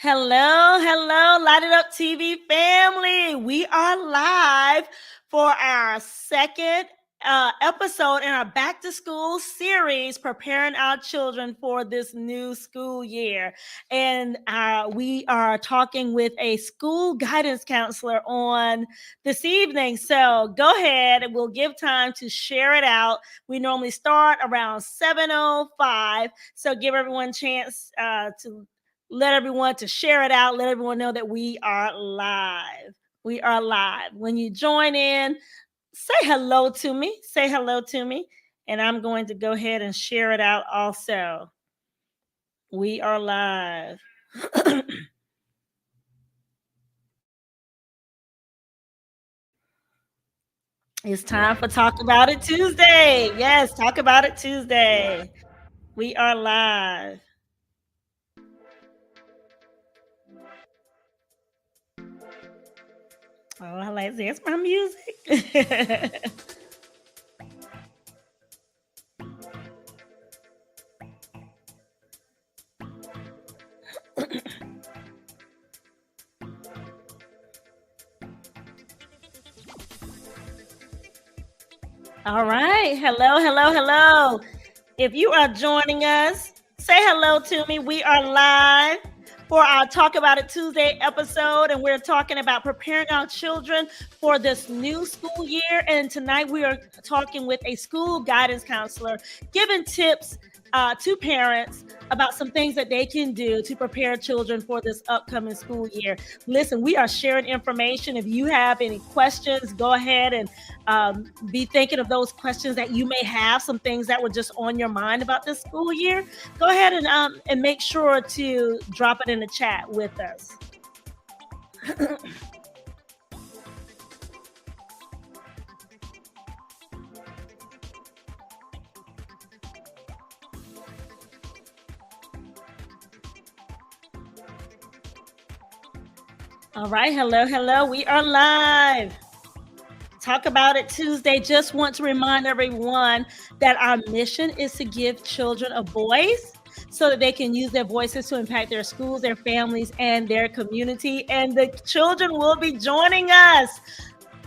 Hello, Light It Up TV family. We are live for our second episode in our back to school series, preparing our children for this new school year. And we are talking with a school guidance counselor on this evening. So go ahead and we'll give time to share it out. We normally start around 7:05. So give everyone a chance to let everyone to share it out, let everyone know that we are live. We are live. When you join in, say hello to me. Say hello to me. And I'm going to go ahead and share it out also. We are live. It's time for Talk About It Tuesday. Yes, Talk About It Tuesday. We are live. Oh, I like this. My music. All right. Hello. If you are joining us, say hello to me. We are live for our Talk About It Tuesday episode, and we're talking about preparing our children for this new school year. And tonight we are talking with a school guidance counselor, giving tips to parents about some things that they can do to prepare children for this upcoming school year. Listen, we are sharing information. If you have any questions, go ahead and be thinking of those questions that you may have, some things that were just on your mind about this school year. Go ahead and make sure to drop it in the chat with us. All right, hello. We are live. Talk About It Tuesday. Just want to remind everyone that our mission is to give children a voice so that they can use their voices to impact their schools, their families, and their community. And the children will be joining us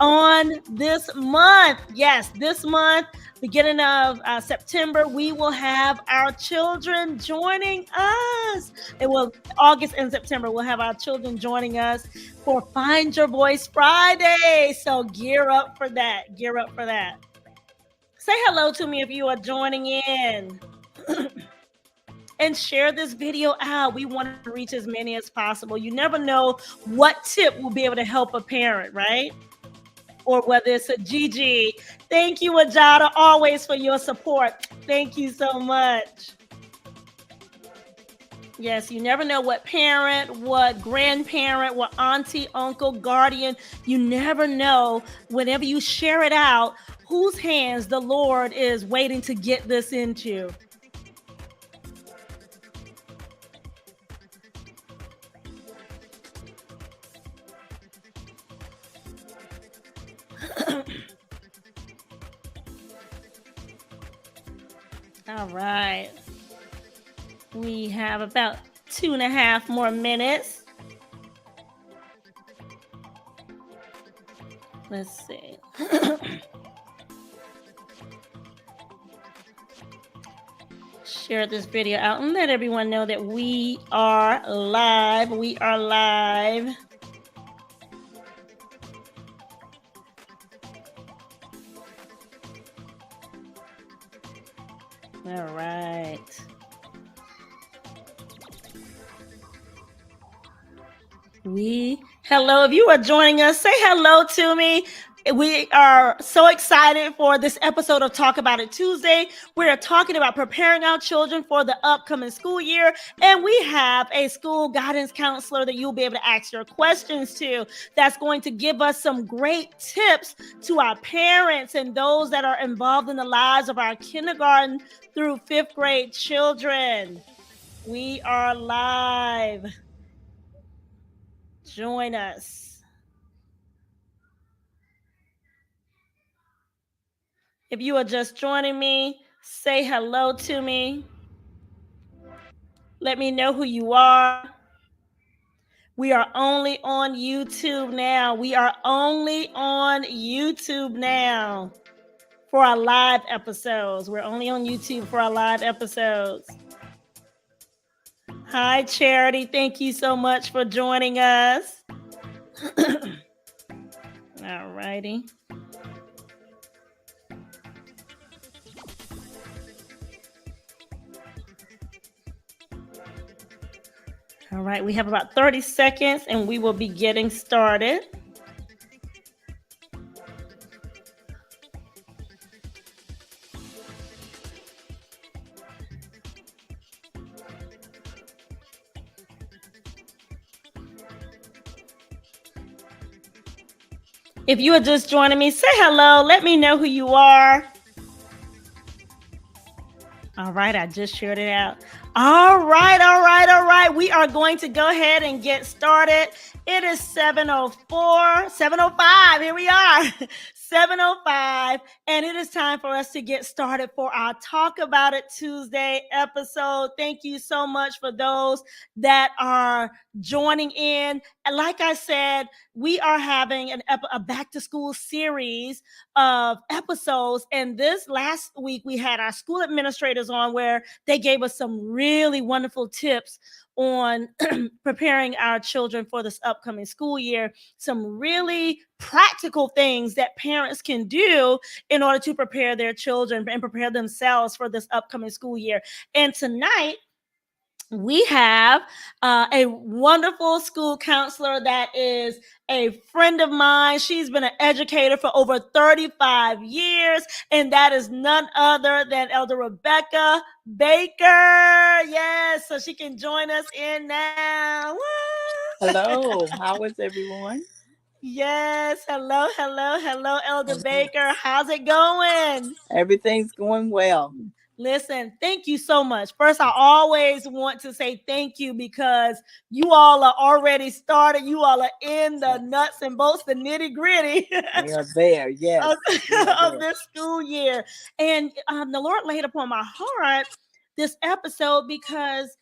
on this month. Yes, this month, beginning of September, we will have our children joining us. It will August and September, we'll have our children joining us for Find Your Voice Friday. So gear up for that. Gear up for that. Say hello to me if you are joining in. And share this video out. We want to reach as many as possible. You never know what tip will be able to help a parent, right? Or whether it's a GG. Thank you, Ajada, always for your support. Thank you so much. Yes, you never know what parent, what grandparent, what auntie, uncle, guardian. You never know whenever you share it out, whose hands the Lord is waiting to get this into. All right. We have about 2.5 more minutes. Let's see. Share this video out and let everyone know that we are live. We are live. All right. Hello, if you are joining us, say hello to me. We are so excited for this episode of Talk About It Tuesday. We are talking about preparing our children for the upcoming school year, and we have a school guidance counselor that you'll be able to ask your questions to. That's going to give us some great tips to our parents and those that are involved in the lives of our kindergarten through 5th grade children. We are live. Join us. If you are just joining me, say hello to me. Let me know who you are. We are only on YouTube now. We are only on YouTube now for our live episodes. We're only on YouTube for our live episodes. Hi, Charity. Thank you so much for joining us. All righty. All right, we have about 30 seconds and we will be getting started. If you are just joining me, say hello. Let me know who you are. All right, I just shared it out. All right. We are going to go ahead and get started. It is 7:04, 7:05. Here we are. 7:05, and it is time for us to get started for our Talk About It Tuesday episode. Thank you so much for those that are joining in. And like I said, we are having a back to school series of episodes. And this last week, we had our school administrators on where they gave us some really wonderful tips on preparing our children for this upcoming school year. Some really practical things that parents can do in order to prepare their children and prepare themselves for this upcoming school year. And tonight, we have a wonderful school counselor that is a friend of mine. She's been an educator for over 35 years, and that is none other than Elder Rebekah Baker. Yes, so she can join us in now. Woo! Hello, how is everyone? Yes, hello, Elder Baker. How's it going? Everything's going well. Listen, thank you so much. First, I always want to say thank you because you all are already started. You all are in the nuts and bolts, the nitty gritty We are there, yes. of this school year. And the Lord laid upon my heart this episode because,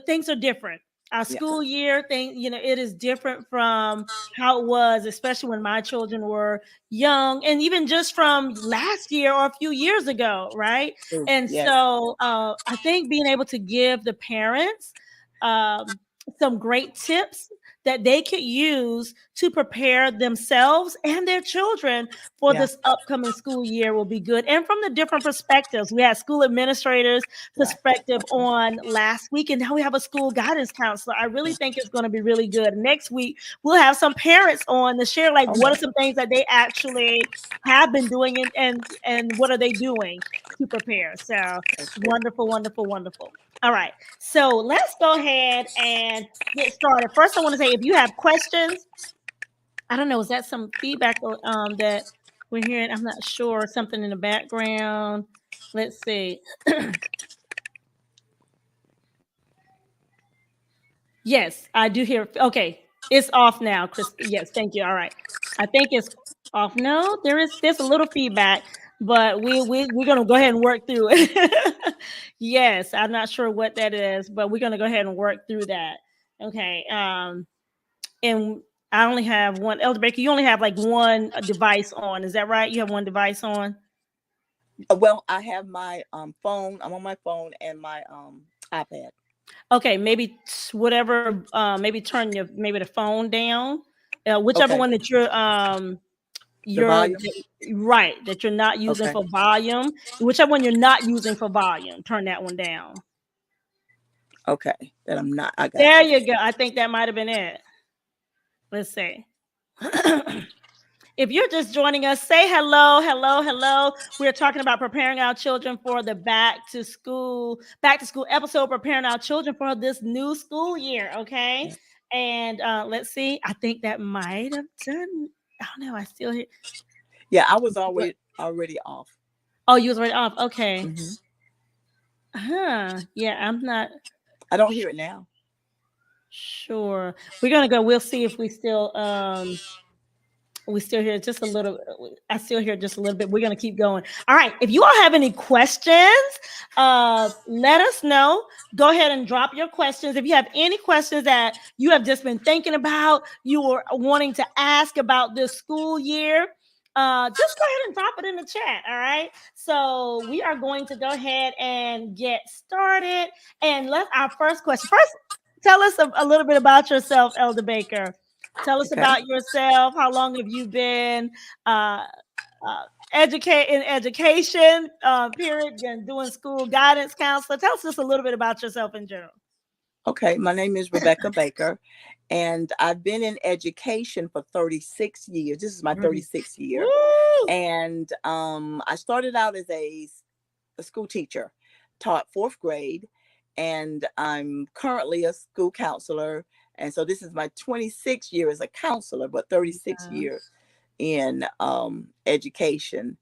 things are different. Our school year thing, it is different from how it was, especially when my children were young, and even just from last year or a few years ago, right? And so I think being able to give the parents some great tips that they could use to prepare themselves and their children for this upcoming school year will be good. And from the different perspectives, we had school administrators perspective on last week, and now we have a school guidance counselor. I really think it's going to be really good. Next week, we'll have some parents on to share what are some things that they actually have been doing and what are they doing to prepare. So wonderful. All right. So let's go ahead and get started. First, I want to say if you have questions, I don't know, is that some feedback that we're hearing? I'm not sure. Something in the background. Let's see. Yes, I do hear. Okay, it's off now, Chris. Yes, thank you. All right. I think it's off. No, there's a little feedback, but we're gonna go ahead and work through it. Yes, I'm not sure what that is, but we're gonna go ahead and work through that. Okay. And I only have one. Elder Baker, you only have like one device on. Is that right? You have one device on? Well, I have my phone. I'm on my phone and my iPad. Okay, maybe whatever. Maybe turn the phone down. Whichever one that you're right, that you're not using for volume. Whichever one you're not using for volume, turn that one down. Okay, that I'm not. I got there you go. I think that might have been it. Let's see. If you're just joining us, say hello. We're talking about preparing our children for the back to school episode, preparing our children for this new school year. Okay. And let's see. I think that might have done. I don't know. I still hear. Yeah, I was already off. Oh, you was already off. Okay. Yeah, I'm not. I don't hear it now. Sure. We're gonna go. We'll see if we still We still hear just a little. I still hear just a little bit. We're gonna keep going. All right. If you all have any questions, let us know. Go ahead and drop your questions. If you have any questions that you have just been thinking about, you were wanting to ask about this school year, just go ahead and drop it in the chat. All right. So we are going to go ahead and get started. And let our first question. First, tell us a little bit about yourself, Elder Baker. Tell us Okay. about yourself. How long have you been uh, educate in education? Period. And doing school guidance counselor. Tell us just a little bit about yourself in general. Okay. My name is Rebekah Baker, and I've been in education for 36 years. This is my 36th year. Woo! And I started out as a school teacher, taught fourth grade, and I'm currently a school counselor. And so this is my 26th year as a counselor, but 36 years in education.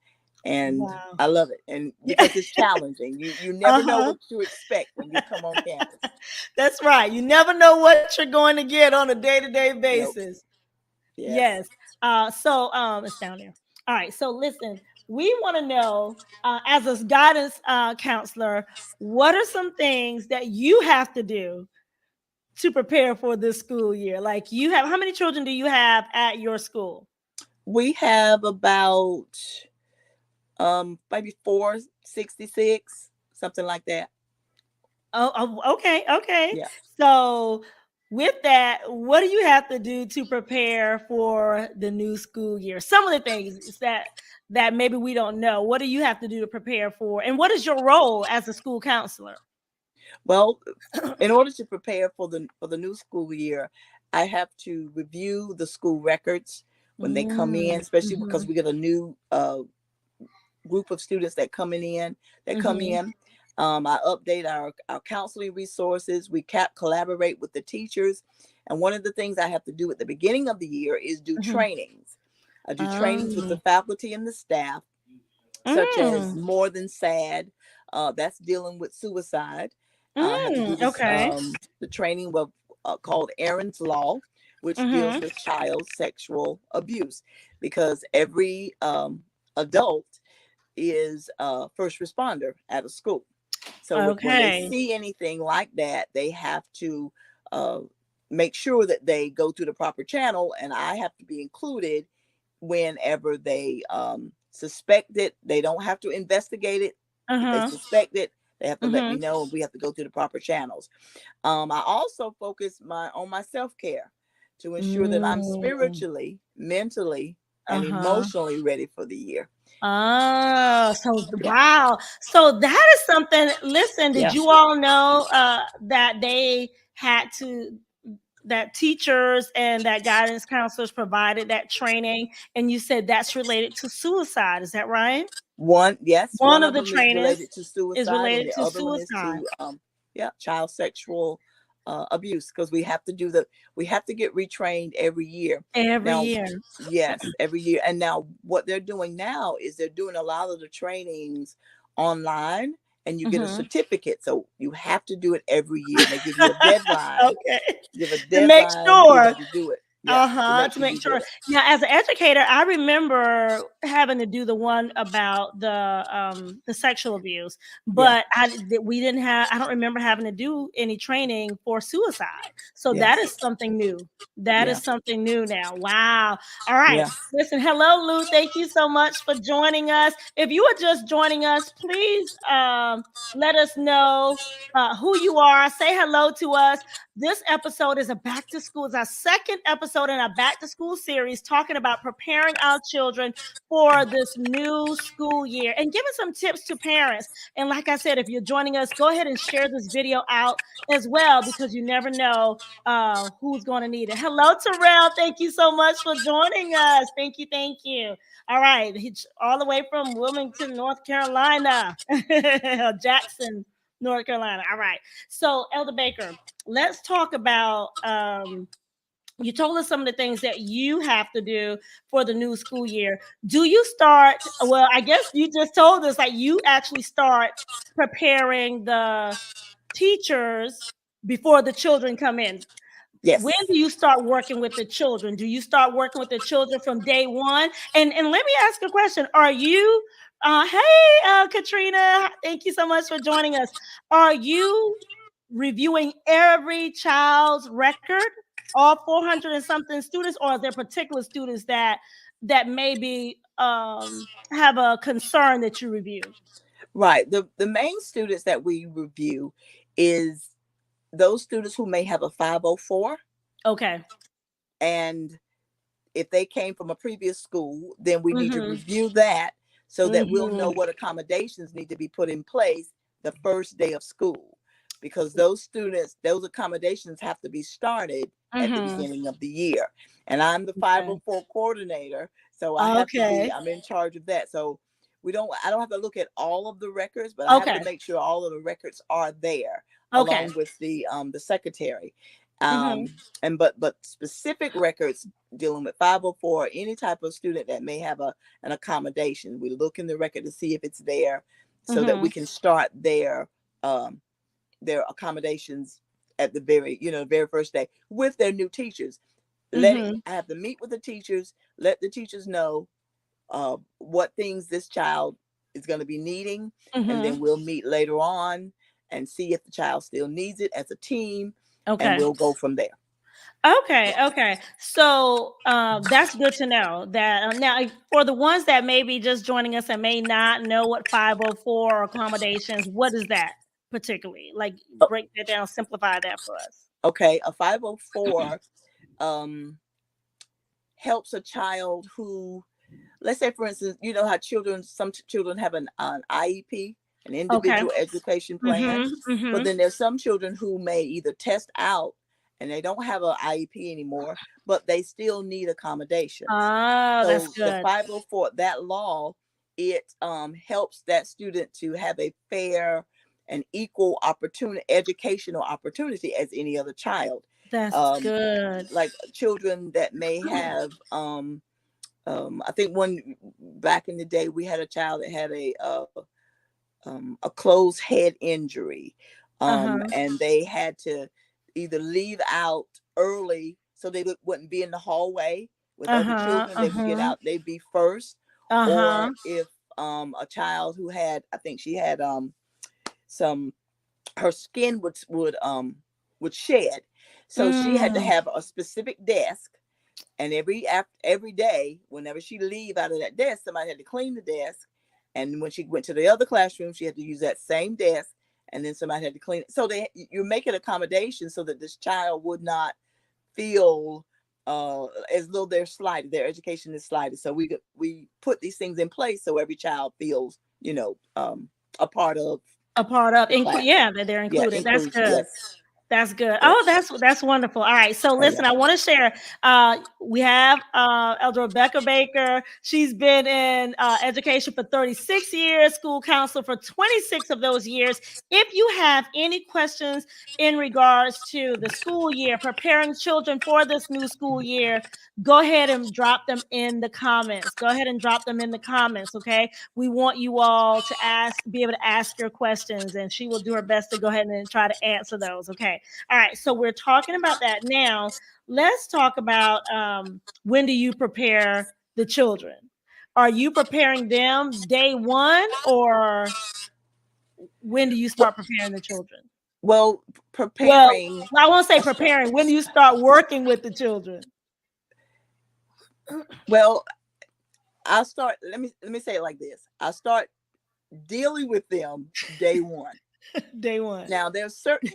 And Wow. I love it. And because it's challenging, you never know what to expect when you come on campus. That's right. You never know what you're going to get on a day-to-day basis. Nope. Yes. It's down there. All right. So listen, we want to know, as a guidance counselor, what are some things that you have to do to prepare for this school year? Like, how many children do you have at your school? We have about maybe 466, something like that. Okay. Yeah. So with that, what do you have to do to prepare for the new school year? Some of the things that maybe we don't know. What do you have to do to prepare for? And what is your role as a school counselor? Well, in order to prepare for the new school year, I have to review the school records when they come in, especially because we get a new group of students that come in. I update our counseling resources. We collaborate with the teachers. And one of the things I have to do at the beginning of the year is do trainings. I do trainings with the faculty and the staff, such as More Than Sad. That's dealing with suicide. I have to do this, the training called Aaron's Law, which deals with child sexual abuse, because every adult is a first responder at a school. So when they see anything like that, they have to make sure that they go through the proper channel, and I have to be included whenever they suspect it. They don't have to investigate it. If they suspect it, they have to let me know, and we have to go through the proper channels. I also focus on my self-care to ensure that I'm spiritually, mentally, and emotionally ready for the year. Wow. So that is something. Listen, did you all know that that teachers and that guidance counselors provided that training, and you said that's related to suicide? Is that right? One of the them is related to suicide, is related and the to other one is suicide. to child sexual abuse, because we have to get retrained every year. Every year. Yes, every year. And now what they're doing now is they're doing a lot of the trainings online, and you get a certificate. So you have to do it every year. They give you a deadline. Give a deadline to make sure to do it. To make sure. Now, as an educator, I remember having to do the one about the sexual abuse, but I don't remember having to do any training for suicide. So that is something new. That is something new now. Wow. All right. Listen, hello, Lou. Thank you so much for joining us. If you are just joining us, please let us know who you are. Say hello to us. This episode is it's our second episode in our back to school series, talking about preparing our children for this new school year and giving some tips to parents. And like I said, if you're joining us, go ahead and share this video out as well, because you never know who's going to need it. Hello, Terrell. Thank you so much for joining us. Thank you. Thank you. All right. He's all the way from Wilmington, North Carolina. Jackson, North Carolina. All right. So, Elder Baker, let's talk about you told us some of the things that you have to do for the new school year. Do you start, well, I guess you just told us like you actually start preparing the teachers before the children come in. Yes. When do you start working with the children? Do you start working with the children from day one? And let me ask a question. Are you hey Katrina, thank you so much for joining us. Are you reviewing every child's record, all 400 and something students, or are there particular students that maybe have a concern that you review? Right. The main students that we review is those students who may have a 504. Okay. And if they came from a previous school, then we need to Mm-hmm. review that so that we'll know Mm-hmm. what accommodations need to be put in place the first day of school. Because those students, those accommodations have to be started at the Mm-hmm. beginning of the year. And I'm the Okay. 504 coordinator, so Okay. I'm in charge of that. So I don't have to look at all of the records, but I have to Okay. make sure all of the records are there Okay. along with the secretary. Mm-hmm. Um, but specific records dealing with 504, any type of student that may have an accommodation, we look in the record to see if it's there so that Mm-hmm. we can start their accommodations at the very first day with their new teachers. Mm-hmm. I have to meet with the teachers, let the teachers know what things this child is going to be needing, and Mm-hmm. then we'll meet later on and see if the child still needs it as a team, and Okay. we'll go from there. Okay. Okay. So that's good to know that now for the ones that may be just joining us and may not know what 504 or accommodations, what is that particularly? Like break that down, simplify that for us. Okay, a 504 um, helps a child who, let's say, for instance, you know how some children have an IEP, an Okay. individual education plan, Mm-hmm. but Mm-hmm. then there's some children who may either test out and they don't have an IEP anymore, but they still need accommodations. Oh, that's So the good. 504, that law, it helps that student to have a fair and equal opportunity, educational opportunity as any other child. That's Um, good. like children that may have I think one back in the day we had a child that had a closed head injury, Uh-huh. and they had to either leave out early so they wouldn't be in the hallway with other Uh-huh. children. They would get Uh-huh. out, they'd be first. Uh-huh. Or if a child who had, I think she had some, her skin would shed, so she had to Mm. have a specific desk, and every day whenever she leave out of that desk, somebody had to clean the desk, and when she went to the other classroom she had to use that same desk, and then somebody had to clean it. So you're making accommodations so that this child would not feel as though they're slighted, their education is slighted. So we put these things in place so every child feels a part of A part of the class. yeah, that they're Yeah, included. That's inclusion. good. Yes. That's good. Oh, Yes. that's wonderful. All right. So Oh yeah. listen, I want to share. We have Elder Rebekah Baker. She's been in education for 36 years, school counselor for 26 of those years. If you have any questions in regards to the school year, preparing children for this new school year, go ahead and drop them in the comments. Go ahead and drop them in the comments. Okay. We want you all to be able to ask your questions, and she will do her best to go ahead and try to answer those. Okay. All right. So we're talking about that now. Let's talk about when do you prepare the children? Are you preparing them day one, or when do you start preparing the children? Well, Well, preparing. I won't say preparing. When do you start working with the children? Well, I'll start. Let me say it like this. I start dealing with them day one. Day one. Now there's certain,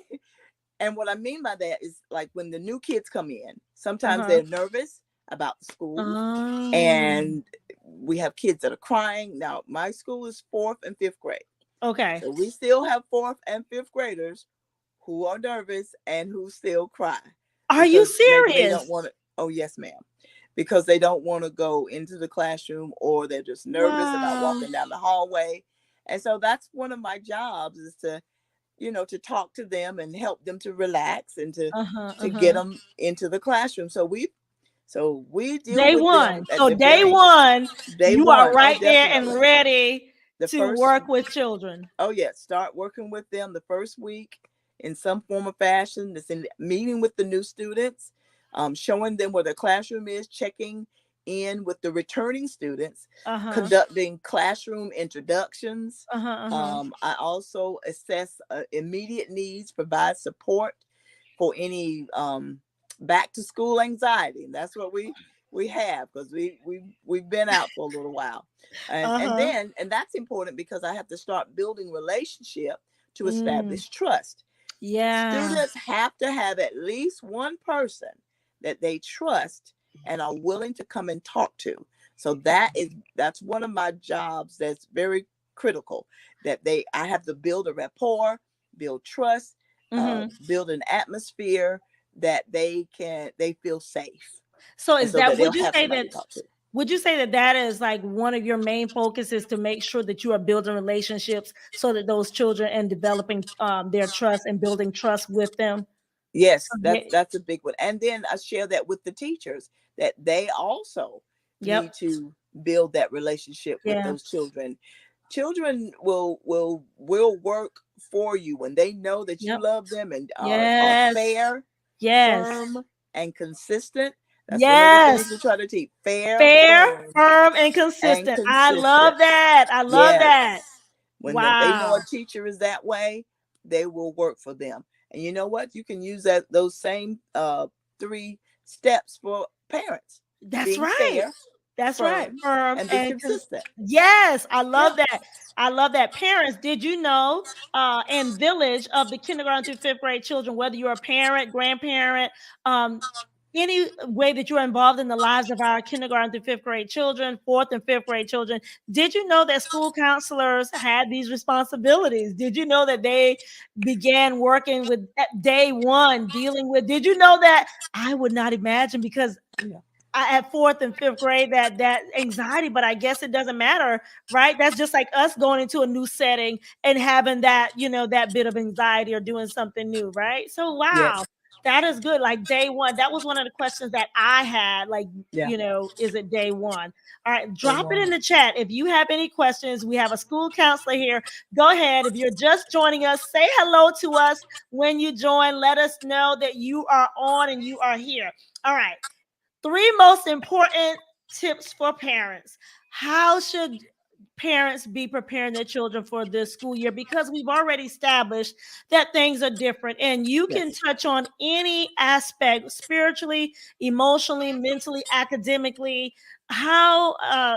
and what I mean by that is like when the new kids come in, sometimes Uh-huh. they're nervous about the school, Oh. and we have kids that are crying. Now my school is 4th and 5th grade, Okay. so we still have 4th and 5th graders who are nervous and who still cry Are you because maybe they serious? don't want to. Oh yes, ma'am. Because they don't want to go into the classroom, or they're just nervous about Wow. walking down the hallway. And so that's one of my jobs, is to to talk to them and help them to relax and Uh-huh. to Uh-huh. get them into the classroom. So we deal Day with one. them at So the day very one, day you are one. Oh, right there and definitely. ready The to first work with children. Oh yes, start working with them the first week. in some form or fashion. That's in meeting with the new students, showing them where their classroom is, checking in with the returning students, Uh-huh. conducting classroom introductions. Uh-huh. Uh-huh. I also assess immediate needs, provide support for any back to school anxiety. And that's what we have, because we've been out for a little while. Uh-huh. And that's important because I have to start building relationship to Mm. establish trust. Yeah. Students have to have at least one person that they trust and are willing to come and talk to. So that's one of my jobs that's very critical. That I have to build a rapport, build trust, Mm-hmm. build an atmosphere that they feel safe, So and is so that that, they'll have somebody to talk to. would you say that that is like one of your main focuses, to make sure that you are building relationships so that those children, and developing their trust and building trust with them? Yes, So that's a big one. And then I share that with the teachers, that they also need yep. to build that relationship with Yeah. those children. Children will work for you when they know that you Yep. love them and are Yes. fair, Yes. firm, and consistent. That's one of the things Yes. we try to teach: fair, Fair, firm, firm, and and consistent. I love consistent. that. I love Yes. that. When they know a Wow. teacher is that way, they will work for them. And you know what? You can use those same 3 steps for parents: That's being right. fair, That's right. firm, Firm and be and consistent. yes, I Yeah. love that. I love that. Parents, did you know, in Village, of the kindergarten through fifth grade children, whether you're a parent, grandparent, um, any way that you're involved in the lives of our kindergarten through fifth grade children, fourth and fifth grade children, did you know that school counselors had these responsibilities? Did you know that they began working with, at day one, dealing with? Did you know that? I would not imagine, because Yeah. at fourth and fifth grade, that anxiety, but I guess it doesn't matter, right? That's just like us going into a new setting and having that, that bit of anxiety, or doing something new, right? So wow, Yes. that is good. Like day one, that was one of the questions that I had. Like, Yeah. is it day one? All right, They drop it won't. in the chat if you have any questions. We have a school counselor here. Go ahead. If you're just joining us, say hello to us when you join. Let us know that you are on and you are here. All right. 3 most important tips for parents. How should parents be preparing their children for this school year? Because we've already established that things are different, and you can Yes. touch on any aspect, spiritually, emotionally, mentally, academically. How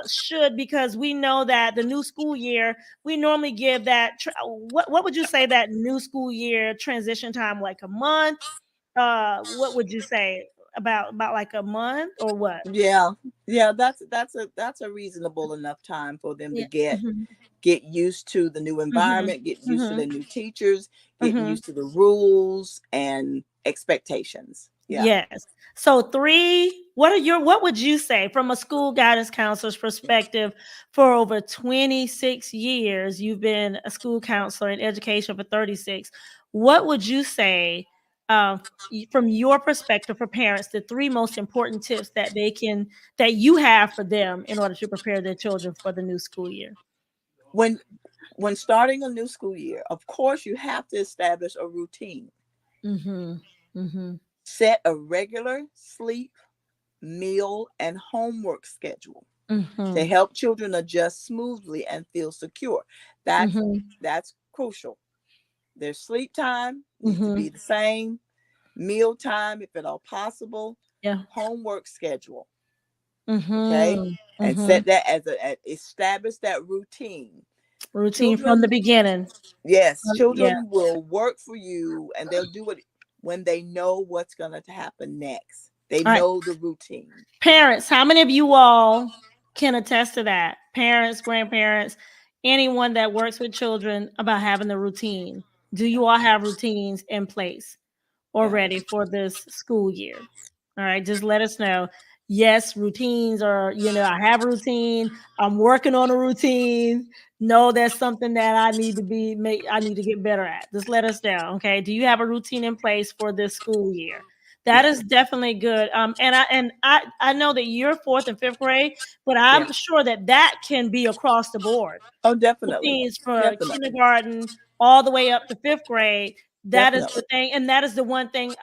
should, because we know that the new school year, we normally give that, what would you say that new school year transition time, like a month? What would you say, about like a month, or what? Yeah. Yeah. That's a reasonable enough time for them to Yeah. Mhm. get used to the new Mhm. environment, get used to the Mhm. new teachers, getting Mhm. used to the rules and expectations. Yeah. Yes. So what would you say, from a school guidance counselor's Yeah. perspective? For over 26 years, you've been a school counselor in education for 36. What would you say, from your perspective, for parents, the 3 most important tips that you have for them in order to prepare their children for the new school year? When when starting a new school year, of course you have to establish a routine. Mhm. Mhm. Set a regular sleep, meal, and homework schedule to Mhm. help children adjust smoothly and feel secure. That's Mhm. that's crucial. Their sleep time needs to be Mhm. the same, meal time if at all possible, Yeah. homework schedule. Okay? Mhm. And Mhm. set that establish that routine. Routine from the Children, beginning. yes, Yeah. children will work for you and they'll do it when they know what's going to happen next. They All right. know the routine. Parents, how many of you all can attest to that? Parents, grandparents, anyone that works with children, about having the routine. Do you all have routines in place or Yeah. ready for this school year? All right, just let us know. Yes, routines are, I have a routine. I'm working on a routine. No, that's something that I need to get better at. Just let us know. Okay. Do you have a routine in place for this school year? That Yeah. is definitely good. And I know that you're fourth and fifth grade, but Yeah. I'm sure that can be across the board. Oh, definitely. Routines for Definitely. kindergarten all the way up to fifth grade. That is the Definitely. thing, and that is the one thing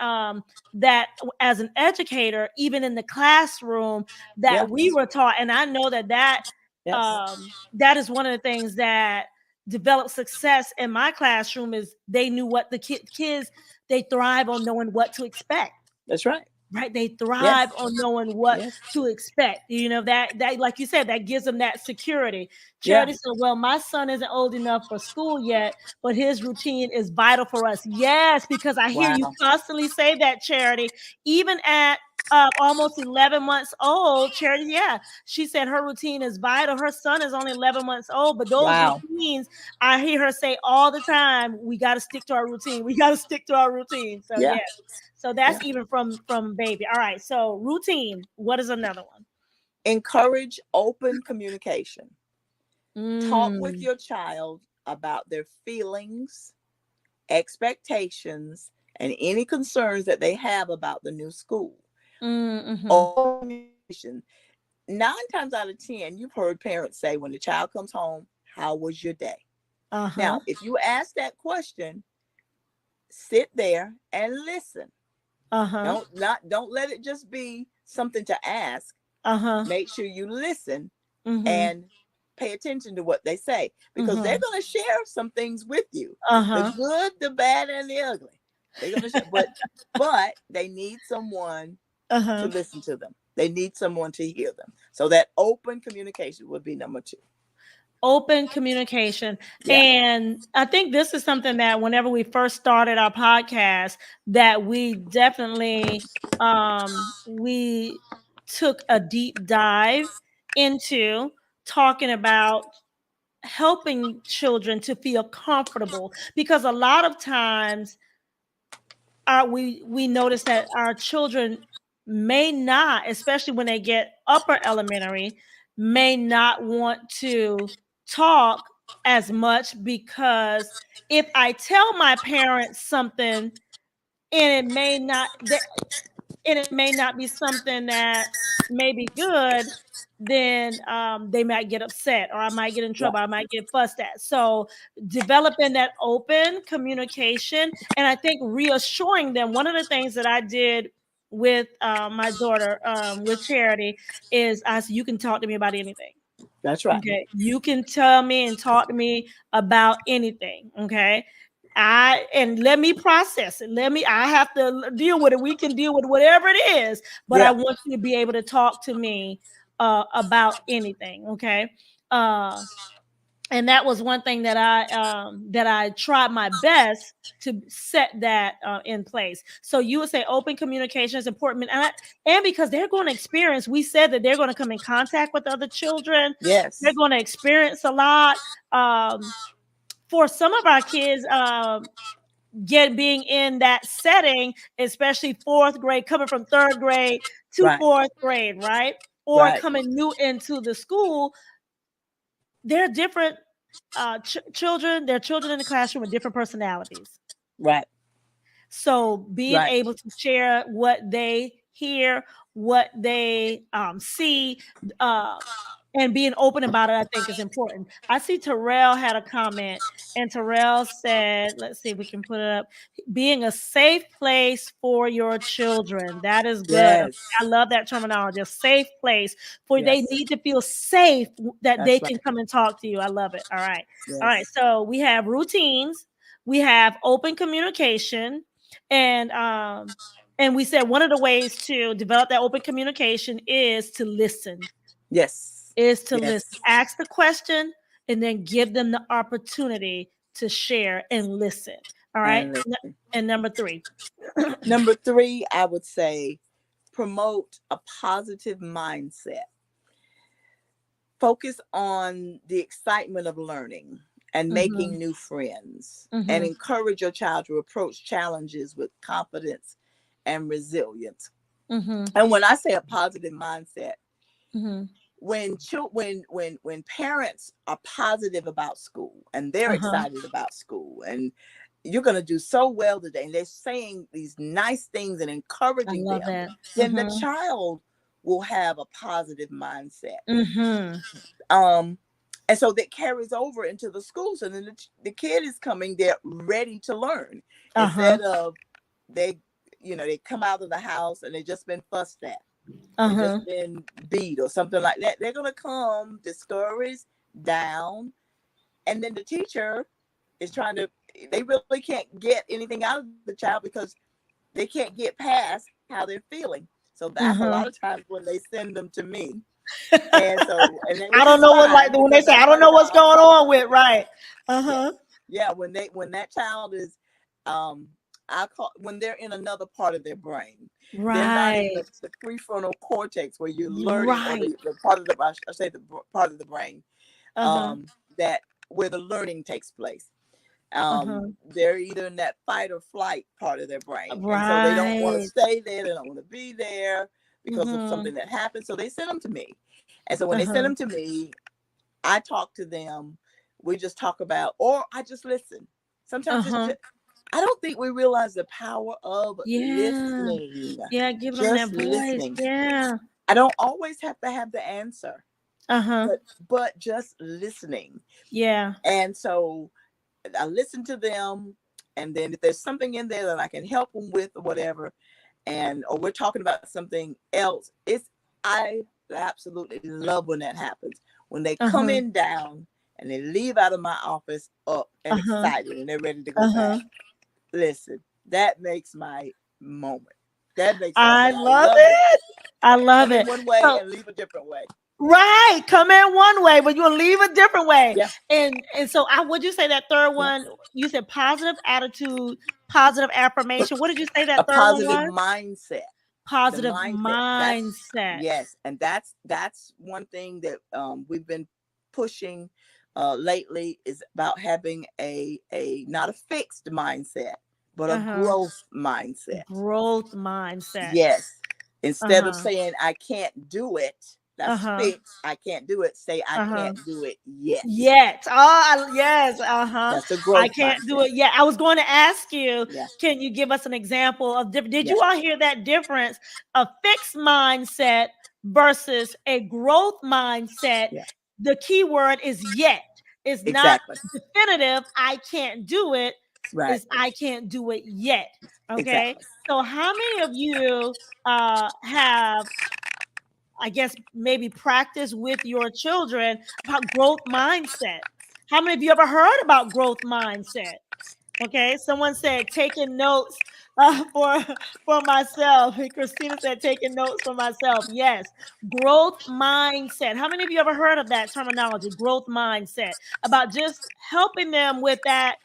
that as an educator, even in the classroom, that we Yes. were taught, and I know Yes. that is one of the things that developed success in my classroom is they knew what the kids they thrive on knowing what to expect. That's right. Right, they Yes. thrive on knowing what Yes. to expect. You know that like you said, that gives them that security. Yeah. Charity said, "Well, my son isn't old enough for school yet, but his routine is vital for us." Yes, because I hear you Wow. constantly say that, Charity. Even at almost 11 months old, Charity, yeah, she said her routine is vital. Her son is only 11 months old, but those Wow. routines, I hear her say all the time, we got to stick to our routine. We got to stick to our routine. So Yeah. yeah. So Yeah. that's even from baby. All right. So routine. What is another one? Encourage open communication. Talk with Mm, your child about their feelings, expectations, and any concerns that they have about the new school. mm-hmm. Open communication. 9 times out of 10, you've heard parents say when the child comes home, "How was your day?" Uh-huh. Now, if you ask that question, sit there and listen. Uh-huh. Don't let it just be something to ask. Uh-huh. Make sure you listen Mm-hmm. and pay attention to what they say, because they're Mm-hmm. going to share some things with you, the Uh-huh. good, the bad, and the ugly. They're going to share, but they need someone to Uh-huh. listen to them. They need someone to hear them. So that open communication would be number 2. Open communication. Yeah. And I think this is something that whenever we first started our podcast, that we definitely we took a deep dive into talking about helping children to feel comfortable, because a lot of times we notice that our children may not, especially when they get upper elementary, may not want to talk as much, because if I tell my parents something and it may not be something that may be good, then they might get upset, or I might get in Right. trouble. I might get fussed at. So developing that open communication, and I think reassuring them. One of the things that I did with my daughter, with Charity, is I said, "You can talk to me about anything. That's right. Okay, you can tell me and talk to me about anything. Okay." And let me process it. I have to deal with it. We can deal with whatever it is, but I Yeah. want you to be able to talk to me about anything. Okay. Uh, and that was one thing that I tried my best to set that in place. So you would say open communication is important, and because they're going to experience, we said that they're going to come in contact with other children. They're Yes. going to experience a lot. For some of our kids, being in that setting, especially fourth grade, coming from third grade to Right. fourth grade, right? Or Right. coming new into the school, they're different children. They're children in the classroom with different personalities. Right. So being Right. able to share what they hear, what they see, uh, and being open about it, I think is important. I see Terrell had a comment, and Terrell said, let's see if we can put it up, being a safe place for your children. That is good. Yes. I love that terminology, a safe place, for they Yes. need to feel safe that they That's can right. come and talk to you. I love it. All right. All right. Yes. So we have routines, we have open communication, and we said one of the ways to develop that open communication is to listen, Yes. listen, Yes. ask the question, and then give them the opportunity to share and listen. All right. And listen. And number 3. Number 3, I would say promote a positive mindset. Focus on the excitement of learning and Mm-hmm. making new friends, and Mm-hmm. encourage your child to approach challenges with confidence and resilience. Mm-hmm. And when I say a positive mindset, Mm-hmm. when parents are positive about school and they're Uh-huh. excited about school, and you're going to do so well today, and they're saying these nice things and I encouraging love them, that. then the Mm-hmm. child will have a positive mindset. Mm-hmm. um And so that carries over into the schools, and then the kid is coming there ready to learn, instead of they, they come out of the house and they just been fussed at, or just been beat or something like that. They're gonna come discouraged, down, and then the teacher is trying to. They really can't get anything out of the child because they can't get past how they're feeling. So that's a lot of times when they send them to me. And so, and then, I don't know what, like when they say, I don't know what's going on with, right. Yeah, when that child is, I call, when they're in another part of their brain, they're not in the prefrontal cortex where you're learning, or the part of the, I say the part of the brain, that where the learning takes place. They're either in that fight or flight part of their brain, and so they don't want to stay there, they don't want to be there because of something that happened, so they send them to me. And so when they send them to me, I talk to them, we just talk about, or I just listen. Sometimes it's just, I don't think we realize the power of listening. Give them just that voice. Listening. I don't always have to have the answer, but just listening. And so I listen to them, and then if there's something in there that I can help them with or whatever, or we're talking about something else, I absolutely love when that happens. When they come in down and they leave out of my office up and excited and they're ready to go back. Listen, that makes my moment. That makes I love it. I love it. One way and leave a different way. Right. Come in one way, but you'll leave a different way. Yeah. And so would you say that third one, you said positive attitude, positive affirmation. What did you say that third one was? A positive mindset. Positive mindset. Yes. And that's one thing that we've been pushing lately, is about having a not a fixed mindset, but a growth mindset. Growth mindset. Yes. Instead of saying I can't do it, that's fixed. I can't do it. Say I can't do it yet. Yes. That's a growth I can't do it yet. I was going to ask you, can you give us an example of did you all hear that difference? A fixed mindset versus a growth mindset. Yeah. The key word is yet. It's not definitive. I can't do it. Right. It's I can't do it yet. Okay. Exactly. So how many of you have, I guess, maybe practice with your children about growth mindset? How many of you ever heard about growth mindset? Okay, someone said taking notes for myself. Christina said taking notes for myself. Yes, growth mindset. How many of you ever heard of that terminology, growth mindset? About just helping them with that.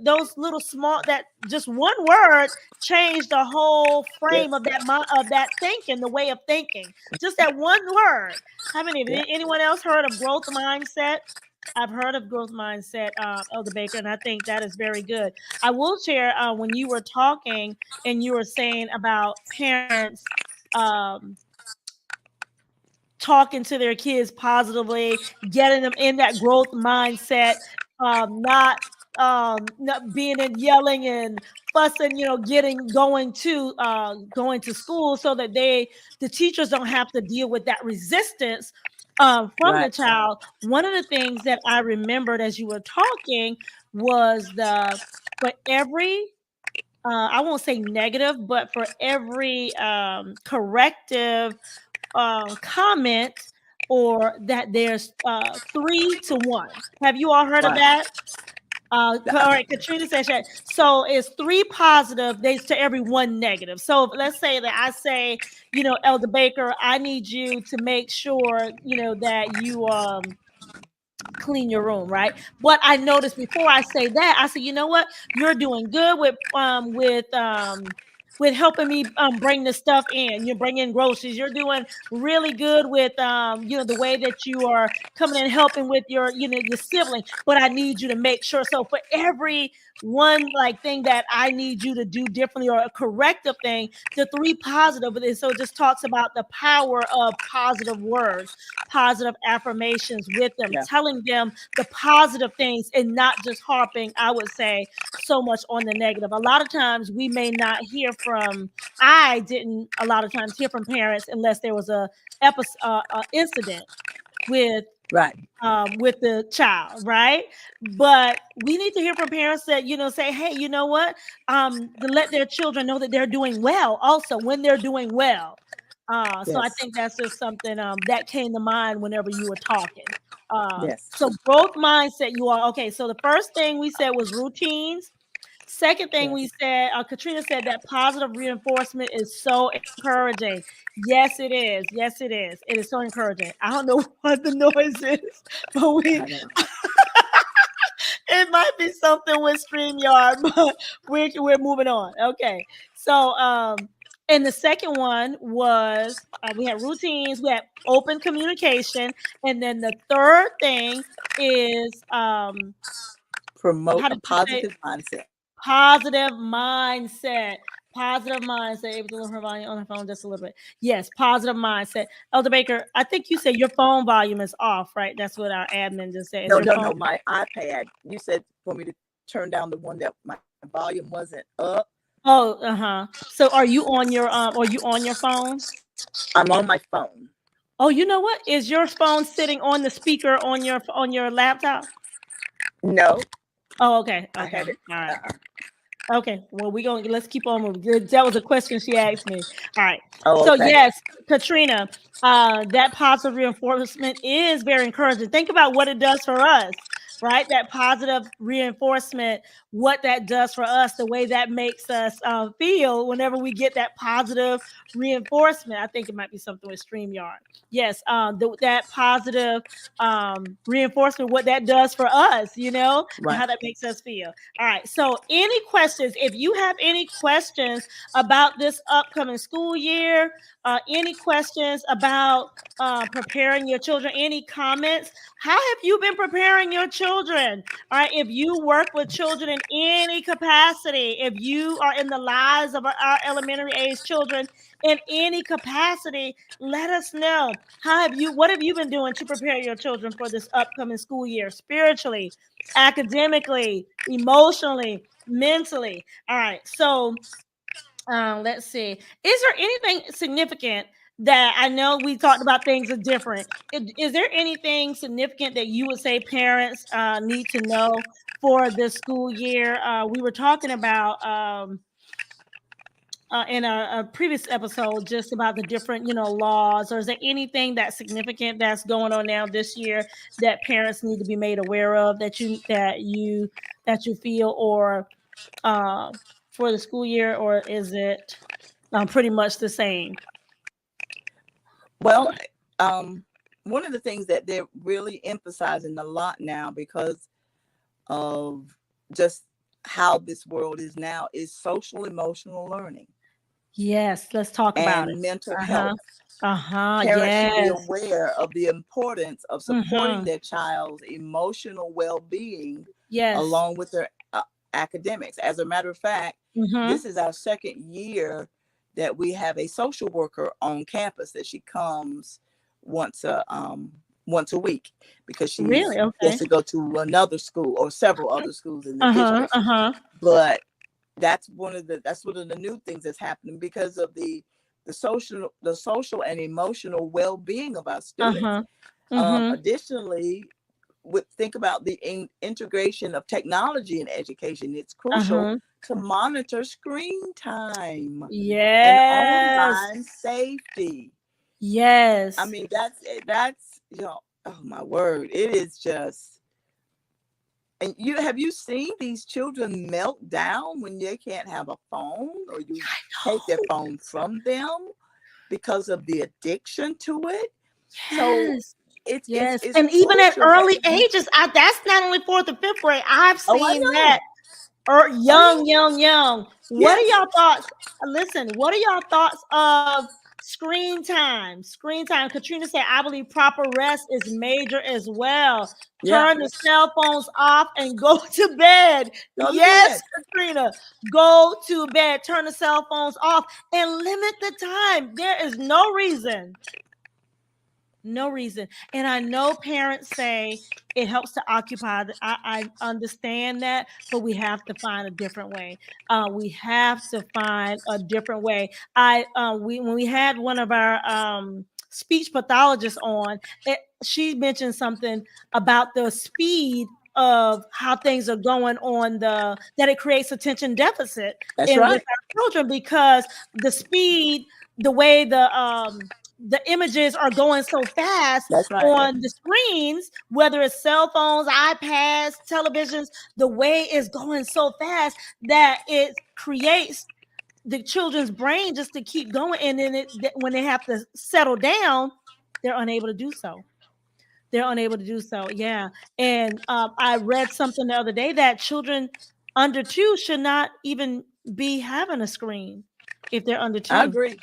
Those little small, that just one word changed the whole frame of that thinking, the way of thinking. Just that one word. How many of you? Anyone else heard of growth mindset? I've heard of growth mindset, Elder Baker, and I think that is very good. I will share when you were talking and you were saying about parents talking to their kids positively, getting them in that growth mindset, not being in yelling and fussing, going to school, so that the teachers don't have to deal with that resistance from the child. One of the things that I remembered as you were talking was for every I won't say negative, but for every corrective comment, or that there's 3 to 1. Have you all heard of that? All right, Katrina says that. So it's 3 positive days to every 1 negative. So let's say that I say, Elder Baker, I need you to make sure, that you clean your room, right? But I noticed before I say that, I said, you know what? You're doing good with helping me bring the stuff in. You're bringing groceries. You're doing really good with the way that you are coming and helping with your sibling. But I need you to make sure. So for every one thing that I need you to do differently, or a corrective thing, the 3 positive. So it just talks about the power of positive words, positive affirmations with them, telling them the positive things and not just harping, I would say, so much on the negative. A lot of times we may not hear I didn't a lot of times hear from parents unless there was a incident with Right. with the child, right? But we need to hear from parents that, say, hey, you know what? To let their children know that they're doing well also when they're doing well. So I Yes. think that's just something that came to mind whenever you were talking. Yes. So growth mindset, you are okay. So the first thing we said was routines. Second thing we Yes. said, Katrina said that positive reinforcement is so encouraging. Yes, it is. Yes, it is. It is so encouraging. I don't know what the noise is, but I know. it might be something with StreamYard, but we're moving on. Okay. So and the second one was we had routines, we had open communication, and then the third thing is Promote how a did you say positive mindset. positive mindset. Positive mindset. Able to lower her volume on her phone just a little bit. Yes, positive mindset. Elder Baker, I think you said your phone volume is off, right? That's what our admin just said. Is No, your no, phone? no. My iPad. You said for me to turn down the one that my volume wasn't up. Oh, uh-huh. So are you on your phone? I'm on my phone. Oh, you know what? Is your phone sitting on the speaker on your laptop? No, Oh, okay. I Okay. had it. All right. Uh-uh. Okay, well, let's keep on moving. That was a question she asked me. All right. Oh, So okay. yes, Katrina, that positive reinforcement is very encouraging. Think about what it does for us, right? That positive reinforcement, what that does for us, the way that makes us feel whenever we get that positive reinforcement. I think it might be something with StreamYard. Yes, that positive reinforcement, what that does for us, and Right. how that makes us feel. All right. So, any questions? If you have any questions about this upcoming school year, any questions about preparing your children, any comments? How have you been preparing your children? All right. If you work with children in any capacity, if you are in the lives of our elementary age children in any capacity, let us know. What have you been doing to prepare your children for this upcoming school year, spiritually, academically, emotionally, mentally? All right. So let's see. Is there anything significant that I know we talked about things are different? Is there anything significant that you would say parents need to know for this school year? We were talking about in a previous episode just about the different laws, or is there anything that's significant that's going on now this year that parents need to be made aware of that you feel, or uh, for the school year, or is it pretty much the same? Well, um, one of the things that they're really emphasizing a lot now because of just how this world is now is social emotional learning Yes, let's talk about it. and mental Uh-huh. health. Uh-huh. Parents should be Yes. aware of the importance of supporting Mm-hmm. their child's emotional well-being Yes. along with their academics. As a matter of fact, Mm-hmm. this is our second year that we have a social worker on campus that she comes once a once a week because she Really? gets Okay. to go to another school or several other schools in the Uh-huh. district. Uh-huh. But that's one of the new things that's happening because of the social and emotional well-being of our students. Uh-huh. Mm-hmm. Additionally, think about the integration of technology in education. It's crucial Uh-huh. to monitor screen time and Yes. online safety. I Yes. mean, that's oh my word, it is just. And you seen these children melt down when they can't have a phone or you take their phone from them because of the addiction to it. So Yes. it's it's Yes. it's And even at crucial that early we. ages, that's not only fourth and fifth grade. I've Oh, I seen that. know. Or I young, know. young, young. What are Yes. y'all thoughts? Listen, what are y'all thoughts of screen time? Screen time. Katrina said, I believe proper rest is major as well. Yeah. Turn the cell phones off and go to bed. Go to Yes, bed. Katrina. Go to bed. Turn the cell phones off and limit the time. There is no reason. No reason. And I know parents say it helps to occupy. I understand that, but we have to find a different way. We have to find a different way. We when we had one of our speech pathologist on, she mentioned something about the speed of how things are going on, that it creates attention deficit That's in with right. our children, because the speed, the way the images are going so fast That's right. on the screens, whether it's cell phones, iPads, televisions, the way it's going so fast that it creates the children's brain just to keep going. And then when they have to settle down, they're unable to do so. They're unable to do so. Yeah. And I read something the other day that children under 2 should not even be having a screen if they're under I 2. agree.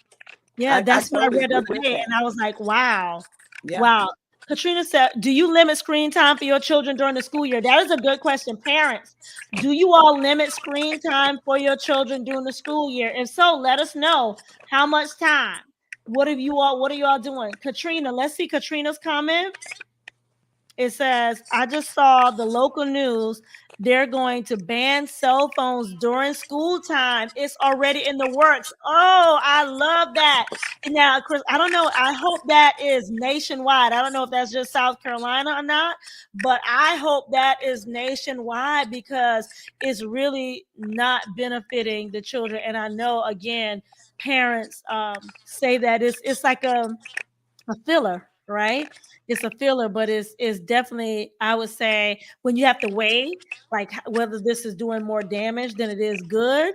Yeah, I that's what I totally read the agree other with day, that. and I was like, wow, Yeah. wow. Katrina said, do you limit screen time for your children during the school year? That is a good question. Parents, do you all limit screen time for your children during the school year? If so, let us know how much time. What are you all doing? Katrina, let's see Katrina's comment. It says, I just saw the local news. They're going to ban cell phones during school time. It's already in the works. Oh, I love that. Now, Chris, I don't know. I hope that is nationwide. I don't know if that's just South Carolina or not, but I hope that is nationwide, because it's really not benefiting the children. And I know, again, parents say that it's like a filler, right? It's a filler, but it's definitely, I would say, when you have to weigh like whether this is doing more damage than it is good.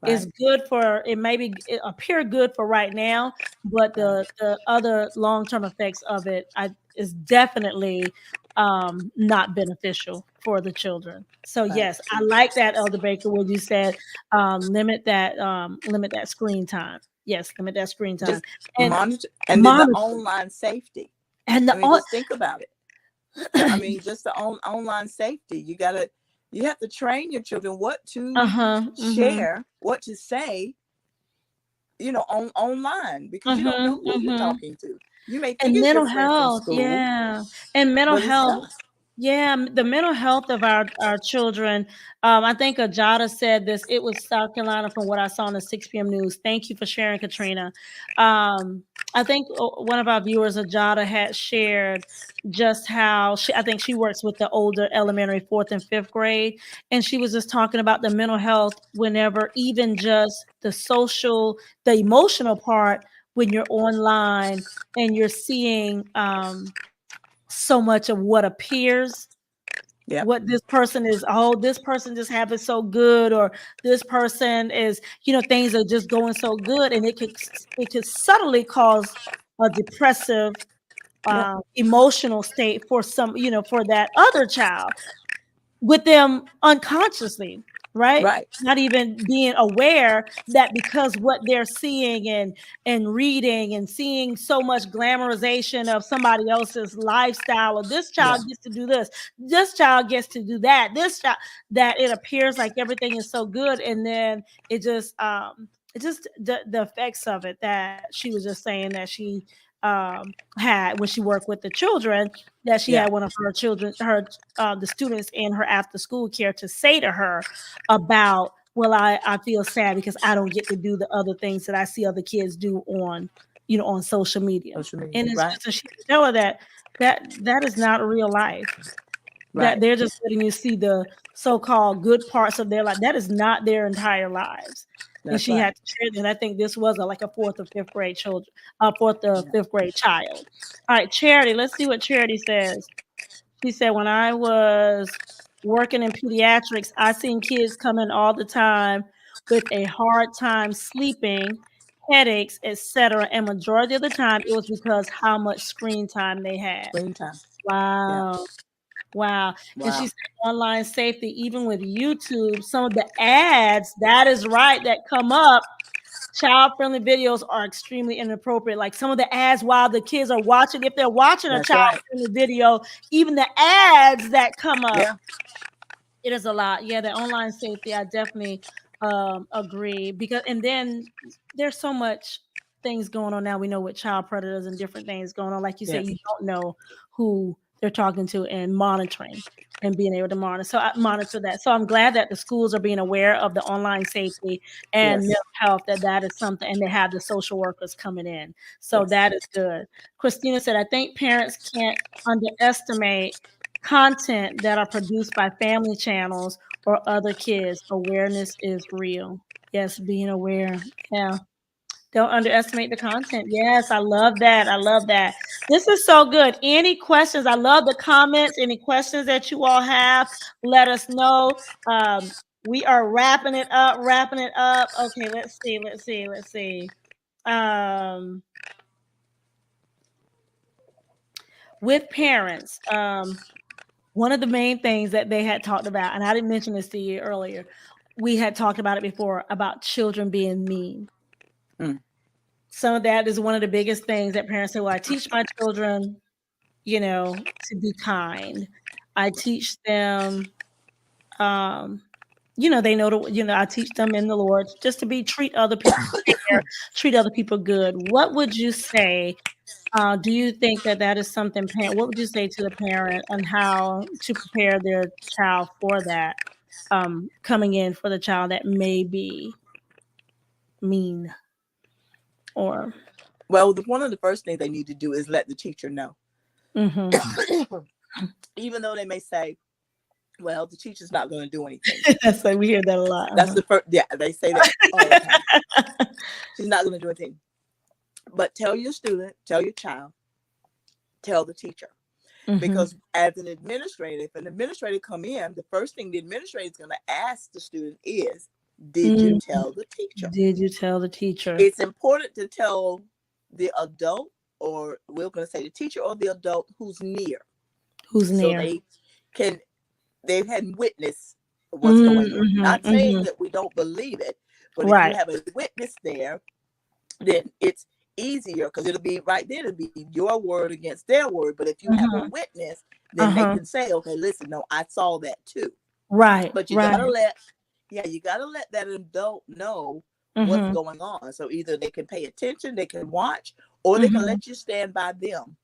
It's Right. good for, it may be, it appear good for right now, but Right. the other long-term effects of it is definitely not beneficial for the children. So Right. yes, I like that, Elder Baker, when you said limit that screen time. Yes, limit that screen time. Just And monitor, and then the monitor. online safety. And I the mean, just think about it. I on mean, just the online safety. You have to train your children what to uh-huh. Mm-hmm. share, what to say, online, because you don't Mm-hmm. know who you're Mm-hmm. talking to. You may think And it's your mental friend from health, school, yeah. And mental but it's health. not. Yeah, the mental health of our children. I think Ajada said this. It was South Carolina from what I saw on the 6 p.m. news. Thank you for sharing, Katrina. I think one of our viewers, Ajada, had shared just how I think she works with the older elementary 4th and 5th grade. And she was just talking about the mental health whenever, even just the social, the emotional part, when you're online and you're seeing so much of what appears, Yep. what this person is, oh, this person just have it so good, or this person is, things are just going so good, and it could subtly cause a depressive Yep. emotional state for for that other child, with them unconsciously, right? Right. Not even being aware that, because what they're seeing and reading and seeing so much glamorization of somebody else's lifestyle, or this Yeah. child gets to do this child gets to do that, this child, that it appears like everything is so good, and then it just the effects of it that she was just saying that she had when she worked with the children, that she Yeah. had one of her children, the students in her after school care, to say to her about, well, I feel sad because I don't get to do the other things that I see other kids do on social media. Social media. And it's Right. just, so she would tell her that is not real life, that Right. they're just letting you see the so-called good parts of their life. That is not their entire lives. And That's she right. had to share that. And I think this was like a 4th or 5th grade children, 4th or 5th grade child. All right, Charity, let's see what Charity says. She said, when I was working in pediatrics, I seen kids come in all the time with a hard time sleeping, headaches, etc. And majority of the time it was because how much screen time they had. Screen time. Yeah. Wow. Wow. And she Wow. said online safety, even with YouTube, some of the ads, that is right, that come up, child-friendly videos are extremely inappropriate. Like some of the ads while the kids are watching, if they're watching a That's right. child-friendly video, even the ads that come up, Yeah. it is a lot. Yeah, the online safety, I definitely agree, because and then there's so much things going on now. We know with child predators and different things going on. Like you say, Yes. you don't know who they're talking to and monitoring and being able to monitor that. So I'm glad that the schools are being aware of the online safety and Yes. mental health, that is something, and they have the social workers coming in. So Yes. that is good. Christina said, I think parents can't underestimate content that are produced by family channels or other kids. Awareness is real. Yes, being aware. Yeah. Don't underestimate the content. Yes, I love that. I love that. This is so good. Any questions? I love the comments. Any questions that you all have, let us know. We are wrapping it up, wrapping it up. Okay, let's see, let's see, let's see. With parents, one of the main things that they had talked about, and I didn't mention this to you earlier, we had talked about it before, about children being mean. Mm. Some of that is one of the biggest things that parents say, well, I teach my children, to be kind. I teach them, they know I teach them in the Lord just to treat other people fair, treat other people good. What would you say? Do you think that is something what would you say to the parent on how to prepare their child for that, coming in for the child that may be mean or? Well, one of the first things they need to do is let the teacher know. Mm-hmm. Even though they may say, well, the teacher's not going to do anything. That's like, we hear that a lot. That's the first, yeah, they say that all the time. She's not going to do anything. But tell your student, tell your child, tell the teacher. Mm-hmm. Because as an administrator, if an administrator come in, the first thing the administrator is going to ask the student is, did you tell the teacher? Did you tell the teacher? It's important to tell the adult, or we're going to say the teacher or the adult who's near. Who's near. So they can witness what's going on. Not saying that we don't believe it, but if you have a witness there, then it's easier because it'll be right there to be your word against their word. But if you have a witness, then they can say, okay, listen, no, I saw that too. Right. But you gotta let that adult know what's going on. So either they can pay attention, they can watch, or they can let you stand by them.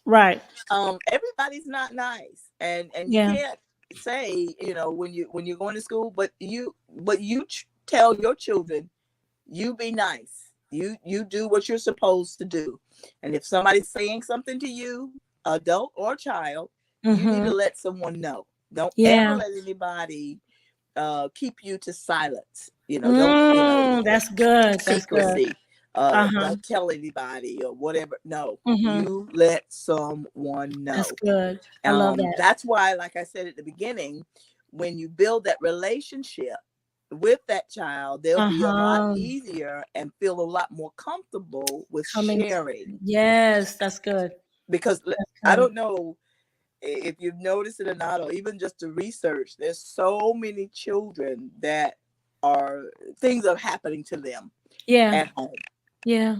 Right. Everybody's not nice, and you can't say, when you're going to school, but you tell your children, you be nice. You do what you're supposed to do. And if somebody's saying something to you, adult or child, you need to let someone know. Don't ever let anybody keep you to silence. Don't, that's good. secrecy. That's good. Don't tell anybody or whatever. No, you let someone know. That's good. I love that. That's why, like I said at the beginning, when you build that relationship with that child, they'll be a lot easier and feel a lot more comfortable with sharing. Yes, that's good. Because I don't know if you've noticed it or not, or even just the research, there's so many children that things are happening to them at home. Yeah.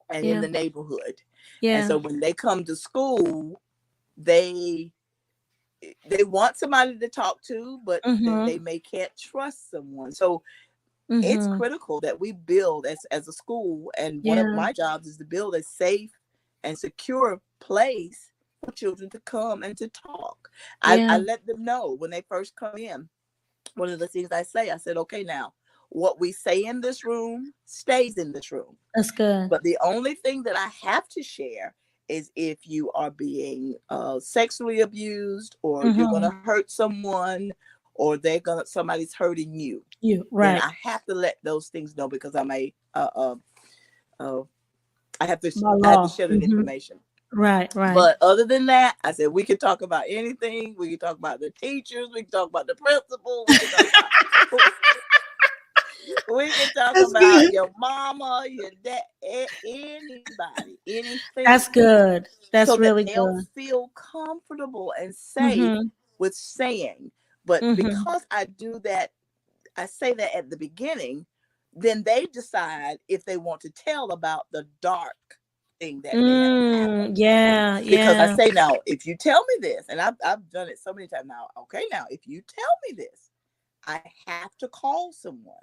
And in the neighborhood. Yeah. And so when they come to school, they want somebody to talk to, but they can't trust someone. So it's critical that we build as a school. And one of my jobs is to build a safe and secure place for children to come and to talk. I let them know when they first come in. One of the things I said, okay, now what we say in this room stays in this room. That's good. But the only thing that I have to share is if you are being sexually abused, or you're going to hurt someone, or somebody's hurting you. Right. Then I have to let those things know, because I may I have to share that information. Right. But other than that, I said we can talk about anything. We can talk about the teachers. We can talk about the principal. We can talk about your mama, your dad, anybody, anything. That's good. That's so really that they'll good. feel comfortable and safe with saying. But because I do that, I say that at the beginning, then they decide if they want to tell about the dark thing that may have happened. Yeah. Because I say, now, if you tell me this, and I've done it so many times now, okay, now, if you tell me this, I have to call someone.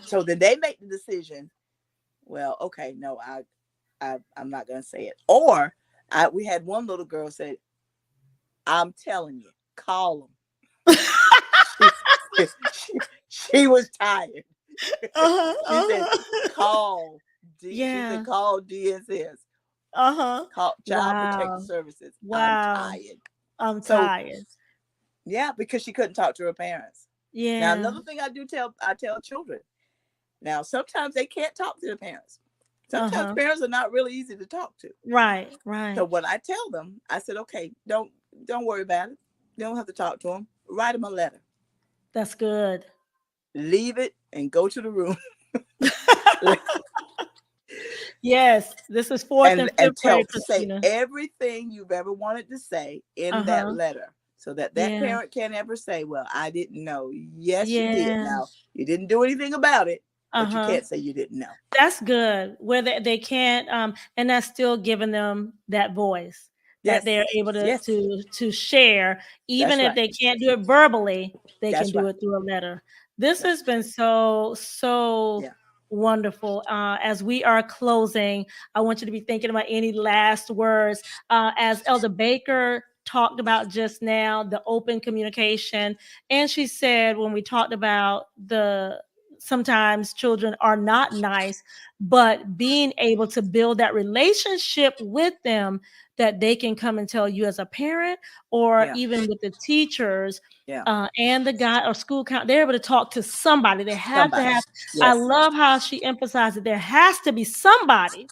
So then they make the decision, well, okay, no, I'm not going to say it. Or we had one little girl say, I'm telling you, call them. she, she was tired. She said, Uh-huh. call she said, Yeah. call DSS, Uh-huh. call Child Protective Wow. Services. I'm Wow. tired. I'm So tired. yeah, because she couldn't talk to her parents. Now Yeah. another thing I tell children. Now sometimes they can't talk to their parents. Sometimes Uh-huh. parents are not really easy to talk to. Right, So right. when I tell them, I said, okay, don't worry about it. You don't have to talk to them. Write them a letter. That's good. Leave it and go to the room. Yes, this is fourth and and fifth grade, say Christina. everything you've ever wanted to say in that Uh-huh. letter, so that Yeah. parent can't ever say, well, I didn't know. Yes, you did. Yeah. Now you didn't do anything about it, but you Uh-huh. can't say you didn't know. That's good. Where they can't and that's still giving them that voice that they're Yes, able to yes, share, even that's if right. they can't do it verbally, they can That's do right. it through a letter. This has That's been so yeah. wonderful. As we are closing, I want you to be thinking about any last words. As Elder Baker talked about just now, the open communication, and she said when we talked about the sometimes children are not nice, but being able to build that relationship with them that they can come and tell you as a parent or Yeah. even with the teachers Yeah. and the guy or school count, they're able to talk to somebody. They have to Somebody. have, I Yes. love how she emphasized that there has to be somebody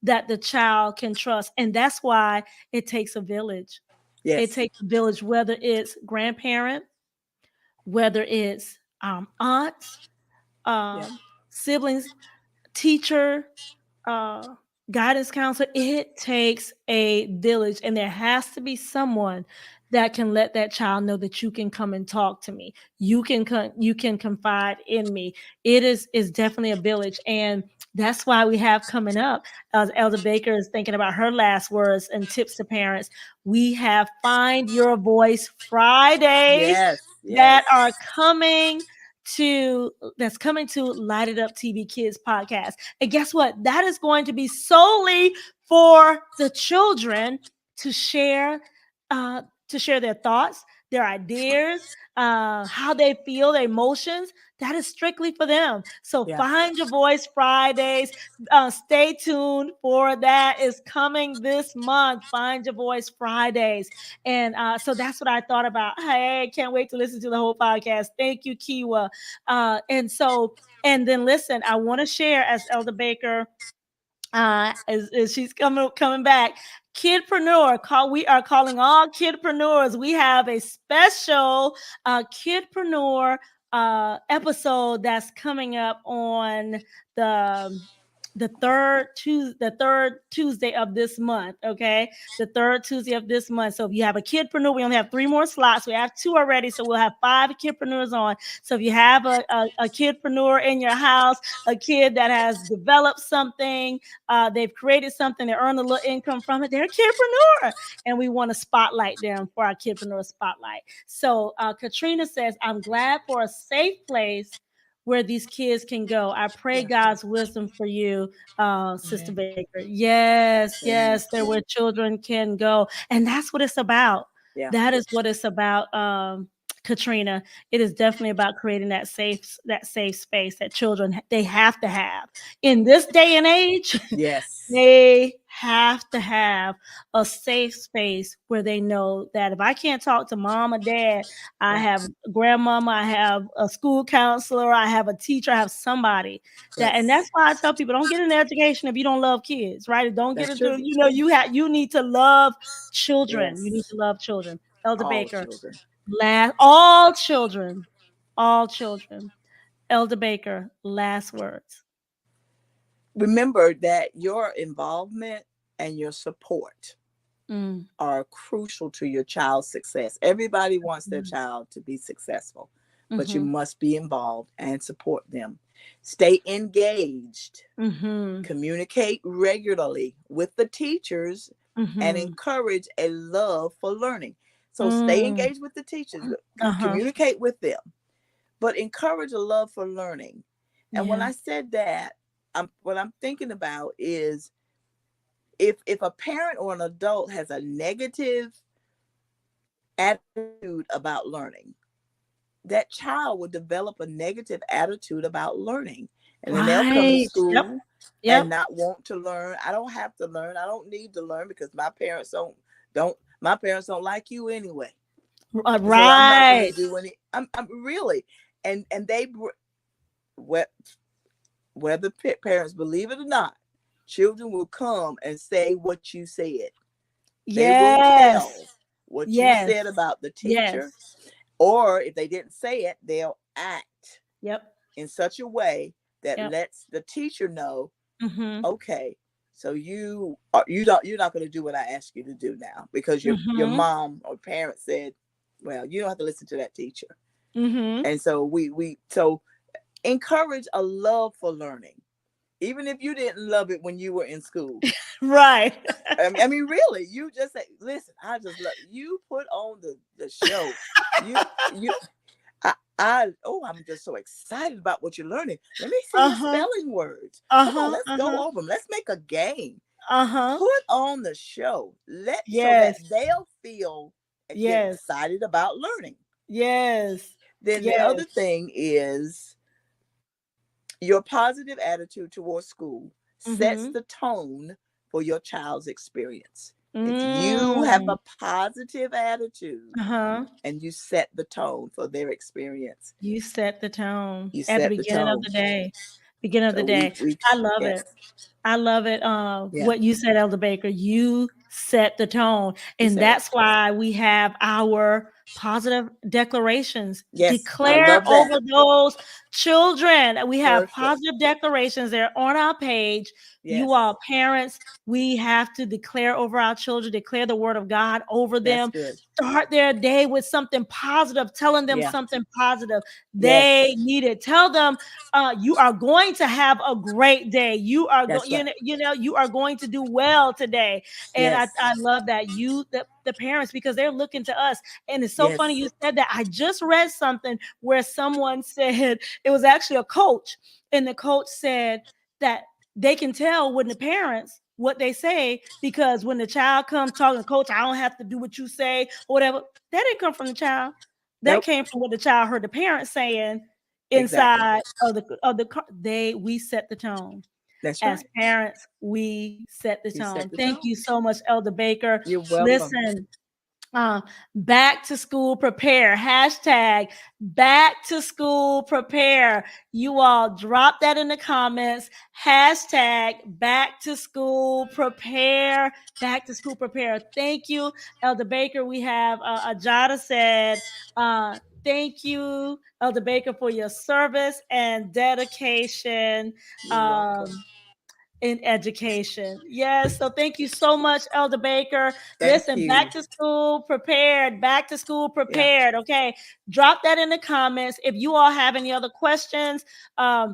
that the child can trust. And that's why it takes a village. It Yes. takes a village, whether it's grandparent, whether it's aunts, Yeah. siblings, teacher, uh, guidance counselor. It takes a village, and there has to be someone that can let that child know that you can come and talk to me. You can confide in me. It is definitely a village, and that's why we have coming up. As Elder Baker is thinking about her last words and tips to parents, we have Find Your Voice Fridays Yes. that Yes. are coming to Light It Up TV Kids podcast. And guess what? That is going to be solely for the children to share their thoughts, their ideas, how they feel, their emotions. That is strictly for them. So Yeah. Find Your Voice Fridays. Stay tuned for that. Is coming this month. Find Your Voice Fridays. And so that's what I thought about. Hey, can't wait to listen to the whole podcast. Thank you, Kiwa. And then listen, I want to share as Elder Baker as she's coming back. We are calling all kidpreneurs. We have a special kidpreneur episode that's coming up on the the third Tuesday of this month. Okay, the third Tuesday of this month. So if you have a kidpreneur, we only have 3 more slots. We have 2 already, so we'll have 5 kidpreneurs on. So if you have a kidpreneur in your house, a kid that has developed something, they've created something, they earn a little income from it, they're a kidpreneur, and we want to spotlight them for our kidpreneur spotlight. So Katrina says, I'm glad for a safe place where these kids can go. I pray Yeah. God's wisdom for you, Sister Amen. Baker. Yes, Amen. yes, there where children can go. And that's what it's about. Yeah. That is what it's about, Katrina. It is definitely about creating that safe space that children they have to have in this day and age. Yes. They have to have a safe space where they know that if I can't talk to mom or dad, I Yeah. have grandmama, I have a school counselor, I have a teacher, I have somebody that, and Yes. that's why I tell people don't get an education if you don't love kids, right? Don't get That's true. into, you need to love children. You need Yes. to love children. Elder All Baker, children. all children, all children. Elder Baker, last words. Remember that your involvement and your support Mm, are crucial to your child's success. Everybody wants their mm, child to be successful, but you mhm, must be involved and support them. Stay engaged, mhm, communicate regularly with the teachers, and mhm, encourage a love for learning. So stay mm, engaged with the teachers, uh-huh, communicate with them, but encourage a love for learning. And when yeah, I said that, what I'm thinking about is if a parent or an adult has a negative attitude about learning, that child will develop a negative attitude about learning. And then they'll come to Right. Yep. school and Yep. not want to learn. I don't have to learn. I don't need to learn because don't my parents don't like you anyway. So I'm not going to Right. do any. I'm really, and whether parents believe it or not, children will come and say what you said. They will Yes. tell what you Yes. said about the Yes. teacher, or if they didn't say it, they'll act Yep. in such a way that Yep. lets the teacher know, Mm-hmm. okay, so you're not going to do what I ask you to do now because your Mm-hmm. mom or parents said, well, you don't have to listen to that teacher. Mm-hmm. And so we encourage a love for learning, even if you didn't love it when you were in school. Right. I mean, really, you just say, listen, I just love you. Put on the show. You I'm just so excited about what you're learning. Let me see your Uh-huh. spelling words. Come on, Uh-huh. let's go Uh-huh. over them. Let's make a game. Uh-huh. Put on the show. So that Yes. they'll get Yes. excited about learning. Yes. Then the Yes. other thing is your positive attitude towards school sets Mm-hmm. the tone for your child's experience. If you have Mm. a positive attitude Uh-huh. and you set the tone for their experience, You set the tone you at the set the beginning of tone. the day. Beginning of the So day. we I love it. yes, I love it. yeah, What you said, Elder Baker, you set the tone. you And said it. that's why we have our positive declarations. Yes, I Declare love that. over those children. We have Perfect. positive declarations. They're on our page. You Yes, all parents, we have to declare over our children, declare the word of God over that's them. good. Start their day with something positive, telling them Yeah, something positive. They yes, need it. Tell them you are going to have a great day. You are going, that's right. you are going to do well today. And Yes, I love that the parents, because they're looking to us. And it's so funny yes. you said that. I just read something where someone said it was actually a coach, and the coach said that they can tell when the parents what they say, because when the child comes talking to coach, I don't have to do what you say or whatever. That didn't come from the child. That Nope. came from what the child heard the parents saying Exactly. inside of the they we set the tone. That's As right. parents, we set the You tone. set the Thank tone. you so much, Elder Baker. You're welcome. Listen, back to school prepare, hashtag back to school prepare. You all drop that in the comments, hashtag back to school prepare, back to school prepare. Thank you, Elder Baker. We have Ajada said, thank you, Elder Baker, for your service and dedication. You're welcome. um in education. Yes. So thank you so much, Elder Baker. Thank Listen, back you. to school prepared, back to school Yeah. prepared. Okay. Drop that in the comments. If you all have any other questions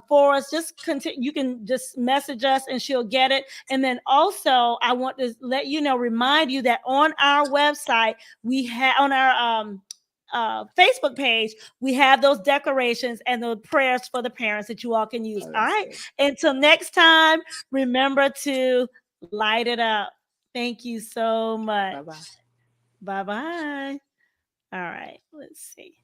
for us, just continue. You can just message us and she'll get it. And then also, I want to let you know, remind you that on our website, we have on our Facebook page, we have those decorations and the prayers for the parents that you all can use. Oh, All that's right. good. Until next time, remember to light it up. Thank you so much. Bye bye. Bye bye. All right. Let's see.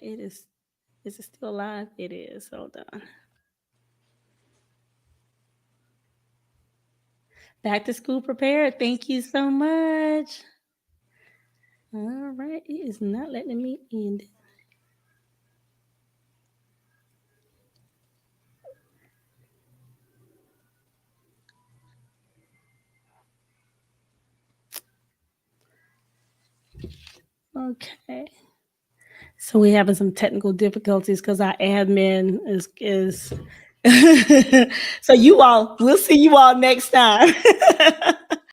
It is it still live? It is. Hold on. Back to school prepared. Thank you so much. All right. It is not letting me end. Okay. So we having some technical difficulties because our admin is so you all, we'll see you all next time.